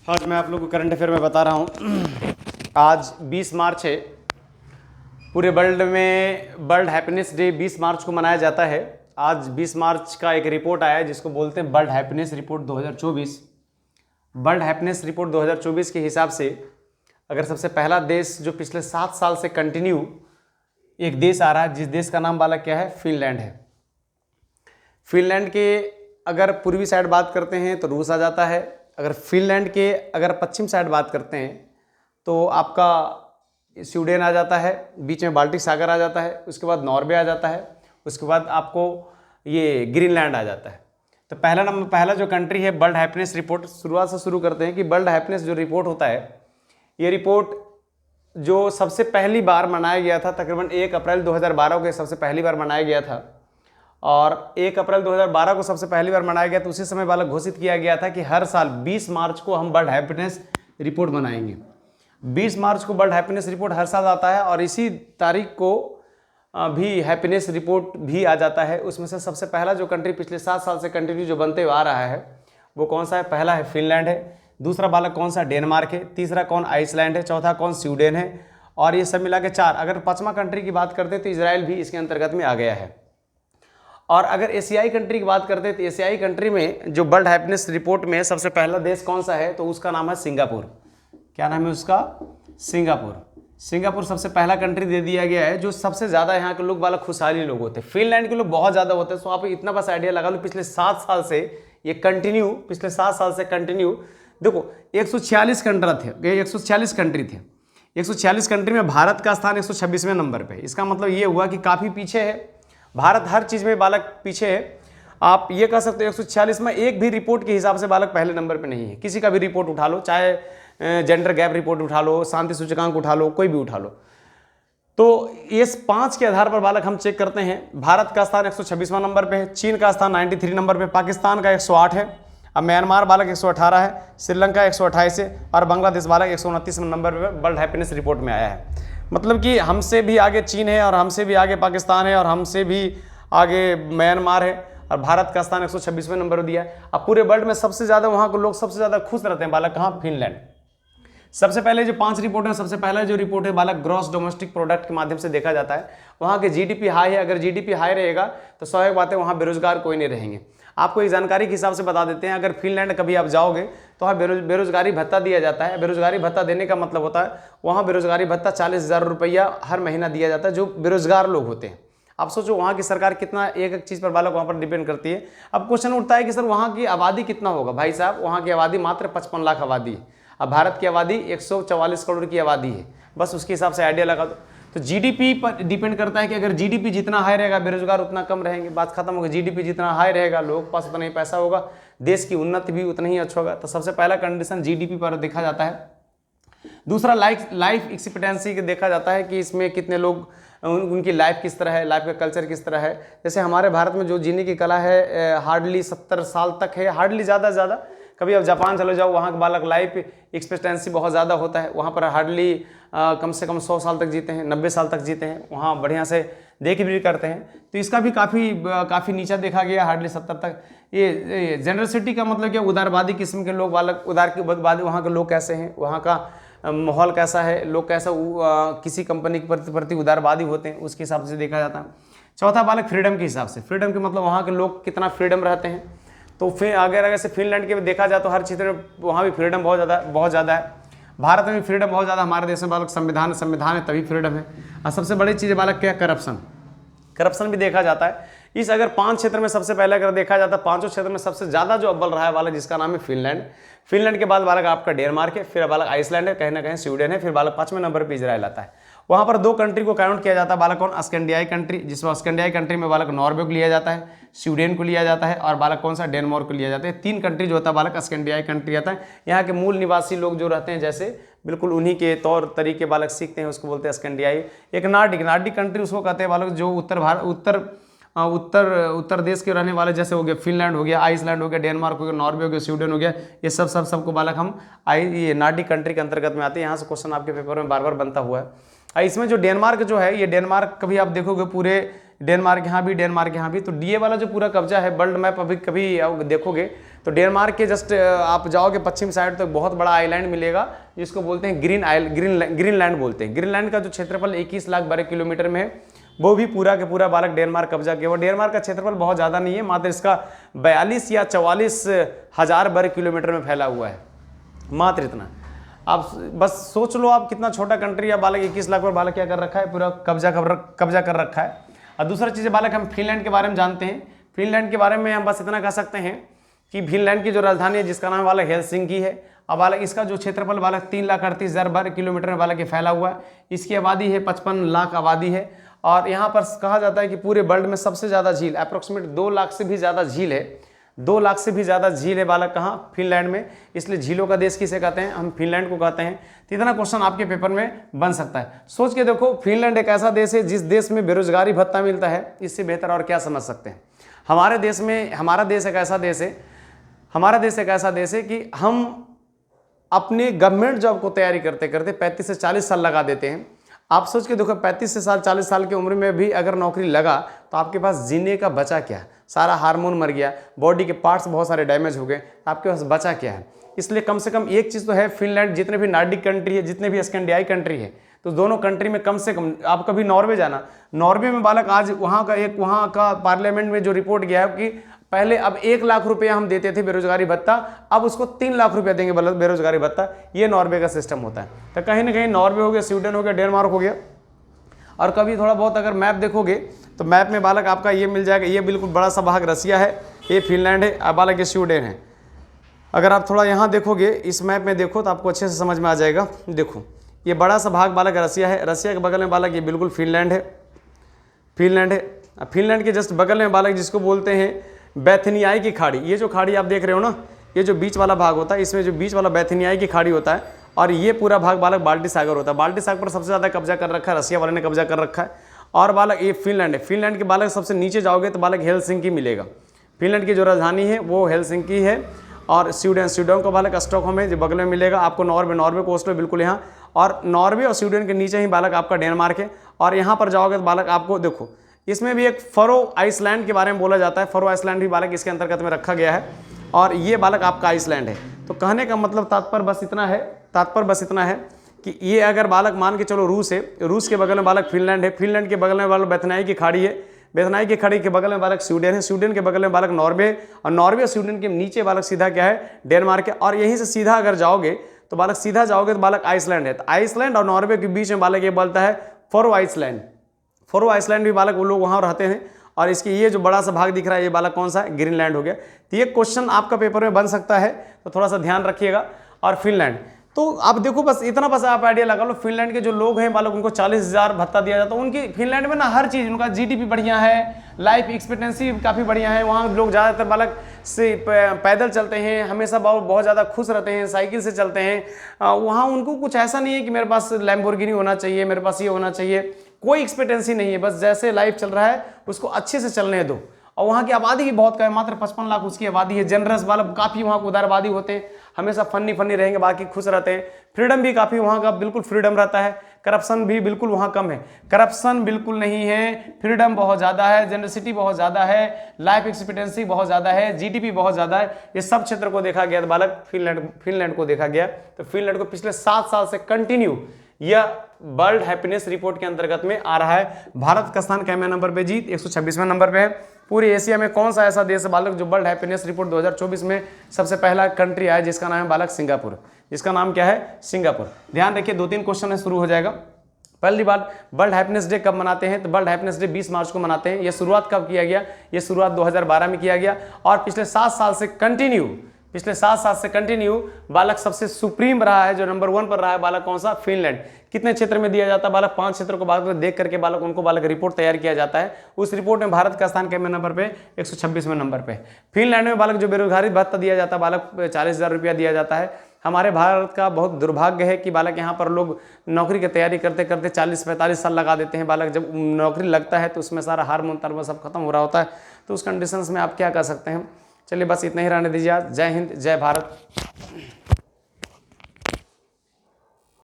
आज मैं आप लोगों को करंट अफेयर में बता रहा हूँ। आज 20 मार्च है। पूरे वर्ल्ड में वर्ल्ड हैप्पीनेस डे 20 मार्च को मनाया जाता है। आज 20 मार्च का एक रिपोर्ट आया है जिसको बोलते हैं world happiness report 2024। World happiness report 2024 के हिसाब से अगर सबसे पहला देश जो पिछले 7 साल से कंटिन्यू एक देश आ रहा है, जिस देश का नाम वाला क्या है, फिनलैंड है। फिनलैंड के अगर पूर्वी साइड बात करते हैं तो रूस आ जाता है। अगर फिनलैंड के अगर पश्चिम साइड बात करते हैं तो आपका स्वीडन आ जाता है, बीच में बाल्टिक सागर आ जाता है, उसके बाद नॉर्वे आ जाता है, उसके बाद आपको ये ग्रीनलैंड आ जाता है। तो पहला जो कंट्री है वर्ल्ड हैप्पीनेस रिपोर्ट, शुरुआत से शुरू करते हैं कि वर्ल्ड हैप्पीनेस जो रिपोर्ट होता है, ये रिपोर्ट जो सबसे पहली बार मनाया गया था तकरीबन 1 अप्रैल 2012 को सबसे पहली बार मनाया गया था। और 1 अप्रैल 2012 को सबसे पहली बार मनाया गया तो उसी समय वाला घोषित किया गया था कि हर साल 20 मार्च को हम वर्ल्ड हैप्पीनेस रिपोर्ट मनाएंगे। 20 मार्च को वर्ल्ड हैप्पीनेस रिपोर्ट हर साल आता है और इसी तारीख को भी हैप्पीनेस रिपोर्ट भी आ जाता है। उसमें से सबसे पहला जो कंट्री पिछले 7 साल से कंटिन्यू जो बनते हुए आ रहा है वो कौन सा है? पहला है फिनलैंड है, दूसरा वाला कौन सा? डेनमार्क है, तीसरा कौन? आइसलैंड है, चौथा कौन? स्वीडन है, और ये सब मिला के 4। अगर 5वां कंट्री की बात करते तो इजराइल भी इसके अंतर्गत में आ गया है। और अगर एशियाई कंट्री की बात करते हैं तो एशियाई कंट्री में जो वर्ल्ड हैप्पीनेस रिपोर्ट में सबसे पहला देश कौन सा है तो उसका नाम है सिंगापुर। क्या नाम है उसका? सिंगापुर। सिंगापुर सबसे पहला कंट्री दे दिया गया है जो सबसे ज़्यादा यहाँ के लोग वाला खुशहाली लोग होते हैं। फिनलैंड के लोग बहुत ज़्यादा होते हैं। तो आप इतना बस आइडिया लगा लो, पिछले 7 साल से ये कंटिन्यू, पिछले 7 साल से कंटिन्यू देखो 146 कंट्री थे। 146 कंट्री में भारत का स्थान 126वें नंबर पे। इसका मतलब ये हुआ कि काफ़ी पीछे है भारत, हर चीज़ में बालक पीछे है। आप ये कह सकते हो 146 में एक भी रिपोर्ट के हिसाब से बालक पहले नंबर पे नहीं है। किसी का भी रिपोर्ट उठा लो, चाहे जेंडर गैप रिपोर्ट उठा लो, शांति सूचकांक उठा लो, कोई भी उठा लो, तो ये 5 के आधार पर बालक हम चेक करते हैं। भारत का स्थान 126वां नंबर पे है, चीन का स्थान 93 नंबर पे, पाकिस्तान का 108 है, अब म्यांमार बालक 118 है, श्रीलंका 128 है और बांग्लादेश बालक 129 नंबर पे वर्ल्ड हैप्पीनेस रिपोर्ट में आया है। मतलब कि हमसे भी आगे चीन है और हमसे भी आगे पाकिस्तान है और हमसे भी आगे म्यांमार है, और भारत का स्थान 126वें नंबर पर दिया है। अब पूरे वर्ल्ड में सबसे ज़्यादा वहाँ के लोग सबसे ज़्यादा खुश रहते हैं बालक कहाँ? फिनलैंड। सबसे पहले जो 5 रिपोर्ट है, सबसे पहला जो रिपोर्ट है बालक ग्रॉस डोमेस्टिक प्रोडक्ट के माध्यम से देखा जाता है। वहाँ के जीडीपी हाई है। अगर जीडीपी हाई रहेगा तो स्वाभाविक बात है वहाँ बेरोजगार कोई नहीं रहेंगे। आपको एक जानकारी के हिसाब से बता देते हैं, अगर फिनलैंड कभी आप जाओगे तो वहाँ बेरोजगारी भत्ता दिया जाता है। बेरोजगारी भत्ता देने का मतलब होता है वहाँ बेरोजगारी भत्ता 40,000 रुपया हर महीना दिया जाता है जो बेरोजगार लोग होते हैं। आप सोचो वहाँ की सरकार कितना एक एक चीज़ पर बालक वहाँ पर डिपेंड करती है। अब क्वेश्चन उठता है कि सर वहाँ की आबादी कितना होगा? भाई साहब वहाँ की आबादी मात्र 55 लाख आबादी है। अब भारत की आबादी 144 करोड़ की आबादी है। बस उसके हिसाब से आइडिया लगा दो। तो जीडीपी पर डिपेंड करता है कि अगर जीडीपी जितना हाई रहेगा बेरोजगार उतना कम रहेंगे। बात खत्म होगी। जीडीपी जितना हाई रहेगा लोगों के पास उतना ही पैसा होगा, देश की उन्नति भी उतना ही अच्छा होगा। तो सबसे पहला कंडीशन जीडीपी पर देखा जाता है। दूसरा लाइफ एक्सपेक्टेंसी के देखा जाता है कि इसमें कितने लोग, उनकी लाइफ किस तरह है, लाइफ का कल्चर किस तरह है। जैसे हमारे भारत में जो जीने की कला है हार्डली 70 साल तक है, हार्डली ज़्यादा से ज़्यादा। कभी आप जापान चले जाओ, वहाँ के बालक लाइफ एक्सपेक्टेंसी बहुत ज़्यादा होता है। वहाँ पर हार्डली कम से कम 100 साल तक जीते हैं, 90 साल तक जीते हैं। वहाँ बढ़िया से देख भी करते हैं। तो इसका भी काफ़ी नीचा देखा गया, हार्डली 70 तक। ये जनरसिटी का मतलब क्या? उदारवादी किस्म के लोग बालक, उदारवादी वहाँ के लोग कैसे हैं, वहाँ का माहौल कैसा है, लोग कैसा किसी कंपनी के प्रति उदारवादी होते हैं, उसके हिसाब से देखा जाता है। चौथा बालक फ्रीडम के हिसाब से। फ्रीडम के मतलब वहाँ के लोग कितना फ्रीडम रहते हैं। तो फिर अगर से फिनलैंड के देखा जाए तो हर क्षेत्र में वहाँ भी फ्रीडम बहुत ज़्यादा है। भारत में भी फ्रीडम बहुत ज़्यादा। हमारे देश में बालक संविधान है तभी फ्रीडम है। और सबसे बड़ी चीज़ बालक क्या? करप्शन भी देखा जाता है। इस अगर 5 क्षेत्र में सबसे पहले अगर देखा जाता है, 5 क्षेत्र में सबसे ज़्यादा जो अव्वल रहा है बालक जिसका नाम है फिनलैंड। फिनलैंड के बाद बालक आपका डेनमार्क है, फिर बालक आइसलैंड है, कहीं ना कहीं स्वीडन है, फिर बालक 5वें नंबर पर इजराइल आता है। वहाँ पर 2 कंट्री को काउंट किया जाता है बालक कौन? स्कैंडियाई कंट्री, जिसमें स्कैंडियाई कंट्री में बालक नॉर्वे को लिया जाता है, स्वीडन को लिया जाता है और बालक कौन सा? डेनमार्क को लिया जाता है। 3 कंट्री जो होता है बालक स्कैंडियाई कंट्री आता है। यहाँ के मूल निवासी लोग जो रहते हैं जैसे बिल्कुल उन्हीं के तौर तरीके बालक सीखते हैं, उसको बोलते हैं स्कैंडियाई। एक नार्डिक कंट्री उसको कहते हैं बालक जो उत्तर देश के रहने वाले, जैसे हो गया फिनलैंड हो गया, आइसलैंड हो गया, डेनमार्क हो गया, नॉर्वे हो गया, स्वीडन हो गया। ये सबको बालक हम ये नार्डिक कंट्री के अंतर्गत में आते हैं। यहाँ से क्वेश्चन आपके पेपर में बार बार बनता हुआ है। इसमें जो डेनमार्क जो है, ये डेनमार्क कभी आप देखोगे पूरे डेनमार्क यहाँ भी तो डीए वाला जो पूरा कब्जा है वर्ल्ड मैप अभी कभी देखोगे तो डेनमार्क के जस्ट आप जाओगे पश्चिम साइड तो बहुत बड़ा आइलैंड मिलेगा जिसको बोलते हैं ग्रीनलैंड बोलते हैं। ग्रीनलैंड का जो क्षेत्रफल 21 लाख वर्ग किलोमीटर में है, वो भी पूरा के पूरा बालक डेनमार्क कब्जा किया। वो डेनमार्क का क्षेत्रफल बहुत ज़्यादा नहीं है, मात्र इसका 42 या 44 हज़ार वर्ग किलोमीटर में फैला हुआ है, मात्र इतना। आप बस सोच लो आप कितना छोटा कंट्री है, बालक 21 लाख पर बालक क्या कर रखा है, पूरा कब्जा कर रखा है। और दूसरा चीज़ बालक हम फिनलैंड के बारे में जानते हैं। फिनलैंड के बारे में हम बस इतना कह सकते हैं कि फिनलैंड की जो राजधानी है जिसका नाम बालक हेलसिंकी है। अब बालक इसका जो क्षेत्रफल बालक 3,38,000 वर्ग किलोमीटर में बालक ये फैला हुआ है। इसकी आबादी है 55 लाख आबादी है। और यहाँ पर कहा जाता है कि पूरे वर्ल्ड में सबसे ज़्यादा झील अप्रोक्सीमेट 2 लाख से भी ज़्यादा झील है। 2 लाख से भी ज़्यादा झील है बालक कहाँ, फिनलैंड में। इसलिए झीलों का देश किसे कहते हैं, हम फिनलैंड को कहते हैं। तो इतना क्वेश्चन आपके पेपर में बन सकता है। सोच के देखो, फिनलैंड एक ऐसा देश है जिस देश में बेरोजगारी भत्ता मिलता है, इससे बेहतर और क्या समझ सकते हैं। हमारे देश में, हमारा देश एक ऐसा देश है कि हम अपने गवर्नमेंट जॉब को तैयारी करते करते 35 से 40 साल लगा देते हैं। आप सोच के देखो, 35 से 40 साल की उम्र में भी अगर नौकरी लगा तो आपके पास जीने का बचा क्या है, सारा हार्मोन मर गया, बॉडी के पार्ट्स बहुत सारे डैमेज हो गए, आपके पास बचा क्या है। इसलिए कम से कम एक चीज़ तो है, फिनलैंड जितने भी नॉर्डिक कंट्री है, जितने भी स्कैंडिनेवियन कंट्री है, तो दोनों कंट्री में कम से कम, आप कभी नॉर्वे जाना, नॉर्वे में बालक आज वहाँ का पार्लियामेंट में जो रिपोर्ट गया है कि पहले अब 1 लाख रुपया हम देते थे बेरोजगारी भत्ता, अब उसको 3 लाख रुपया देंगे बेरोजगारी भत्ता। ये नॉर्वे का सिस्टम होता है। तो कहीं ना कहीं नॉर्वे हो गया, स्वीडन हो गया, डेनमार्क हो गया। और कभी थोड़ा बहुत अगर मैप देखोगे तो मैप में बालक आपका ये मिल जाएगा, ये बिल्कुल बड़ा सा भाग रसिया है, ये फिनलैंड है, अब बालक ये स्वीडन है। अगर आप थोड़ा यहाँ देखोगे, इस मैप में देखो तो आपको अच्छे से समझ में आ जाएगा। देखो ये बड़ा सा भाग बालक रसिया है, रसिया के बगल में बालक ये बिल्कुल फिनलैंड है। फिनलैंड के जस्ट बगल में बालक जिसको बोलते हैं बैथनियाई की खाड़ी, ये जो खाड़ी आप देख रहे हो ना, ये जो बीच वाला भाग होता है, इसमें जो बीच वाला बैथनियाई की खाड़ी होता है, और ये पूरा भाग बालक बाल्टी सागर होता है। बाल्टी सागर पर सबसे ज़्यादा कब्जा कर रखा है, रसिया वाले ने कब्जा कर रखा है। और बालक ये फिनलैंड है। फिनलैंड के बालक सबसे नीचे जाओगे तो बालक हेलसिंकी मिलेगा। फिनलैंड की जो राजधानी है वो हेलसिंकी है। और स्वीडन का बालक स्टॉकहोम है जो बगल में मिलेगा आपको। नॉर्वे कोस्ट में बिल्कुल यहाँ, और नॉर्वे और स्वीडन के नीचे ही बालक आपका डेनमार्क है। और यहाँ पर जाओगे तो बालक आपको देखो, इसमें भी एक फरो आइसलैंड के बारे में बोला जाता है। फरो आइसलैंड भी बालक इसके अंतर्गत में रखा गया है, और ये बालक आपका आइसलैंड है। तो कहने का मतलब तात्पर्य बस इतना है कि ये अगर बालक मान के चलो रूस है, रूस के बगल में बालक फिनलैंड है, फिनलैंड के बगल में बालक बेथनाई की खाड़ी है, बेथनाई की खाड़ी के बगल में बालक स्वीडन है, स्वीडन के बगल में बालक नॉर्वे है, और नॉर्वे और स्वीडन के नीचे बालक सीधा क्या है, डेनमार्क है। और यहीं से सीधा अगर जाओगे तो बालक आइसलैंड है। तो आइसलैंड और नॉर्वे के बीच में बालक ये बोलता है फरो आइसलैंड। फरो आइसलैंड भी बालक वो लोग वहाँ रहते हैं। और इसके ये जो बड़ा सा भाग दिख रहा है ये बालक कौन सा है, ग्रीनलैंड हो गया। तो ये क्वेश्चन आपका पेपर में बन सकता है, तो थोड़ा सा ध्यान रखिएगा। और फिनलैंड, तो आप देखो बस इतना, बस आप आइडिया लगा लो। फिनलैंड के जो लोग हैं बालक, उनको 40,000 भत्ता दिया जाता है। उनकी फिनलैंड में ना हर चीज़, उनका जीडीपी बढ़िया है, लाइफ एक्सपेक्टेंसी काफ़ी बढ़िया है। वहाँ लोग ज़्यादातर बालक से पैदल चलते हैं, हमेशा बहुत ज़्यादा खुश रहते हैं, साइकिल से चलते हैं। वहाँ उनको कुछ ऐसा नहीं है कि मेरे पास लैम्बोर्गिनी होना चाहिए, मेरे पास ये होना चाहिए, कोई एक्सपेक्टेंसी नहीं है। बस जैसे लाइफ चल रहा है उसको अच्छे से चलने दो। और वहाँ की आबादी भी बहुत कम है, मात्र 55 लाख उसकी आबादी है। जनरस बालक काफ़ी वहाँ को उदारवादी होते हैं, हमेशा फनी रहेंगे, बाकी खुश रहते हैं। फ्रीडम भी काफ़ी वहाँ का बिल्कुल फ्रीडम रहता है। करप्शन भी बिल्कुल वहाँ कम है, करप्शन बिल्कुल नहीं है, फ्रीडम बहुत ज़्यादा है, जनरसिटी बहुत ज़्यादा है, लाइफ एक्सपेक्टेंसी बहुत ज़्यादा है, जीडीपी बहुत ज़्यादा है। ये सब क्षेत्र को देखा गया तो बालक फिनलैंड को देखा गया। तो फिनलैंड को पिछले 7 साल से कंटिन्यू यह वर्ल्ड हैप्पीनेस रिपोर्ट के अंतर्गत में आ रहा है। भारत का स्थान कैमरा नंबर पे जीत 126वें नंबर पे है। पूरे एशिया में कौन सा ऐसा देश है बालक जो वर्ल्ड हैप्पीनेस रिपोर्ट 2024 में सबसे पहला कंट्री आया, जिसका नाम है बालक सिंगापुर। जिसका नाम क्या है, सिंगापुर। ध्यान रखिए, 2-3 क्वेश्चन है, शुरू हो जाएगा। पहली बात, वर्ल्ड हैप्पीनेस डे कब मनाते हैं, तो वर्ल्ड हैप्पीनेस डे 20 मार्च को मनाते हैं। यह शुरुआत कब किया गया, यह शुरुआत 2012 में किया गया। और पिछले 7 साल से कंटिन्यू बालक सबसे सुप्रीम रहा है, जो नंबर 1 पर रहा है बालक कौन सा, फिनलैंड। कितने क्षेत्र में दिया जाता है बालक, 5 क्षेत्रों को बालक देख करके बालक उनको बालक रिपोर्ट तैयार किया जाता है। उस रिपोर्ट में भारत का स्थान कैमरे नंबर पे 126वें नंबर पे। फिनलैंड में बालक जो बेरोजगारी भत्ता दिया जाता है बालक 40,000 रुपया दिया जाता है। हमारे भारत का बहुत दुर्भाग्य है कि बालक यहाँ पर लोग नौकरी की तैयारी करते करते 40-45 साल लगा देते हैं। बालक जब नौकरी लगता है तो उसमें सारा हार्मोन सब खत्म हो रहा होता है। तो उस कंडीशंस में आप क्या कर सकते हैं। चलिए बस इतना ही रहने दीजिए आज। जय हिंद, जय भारत।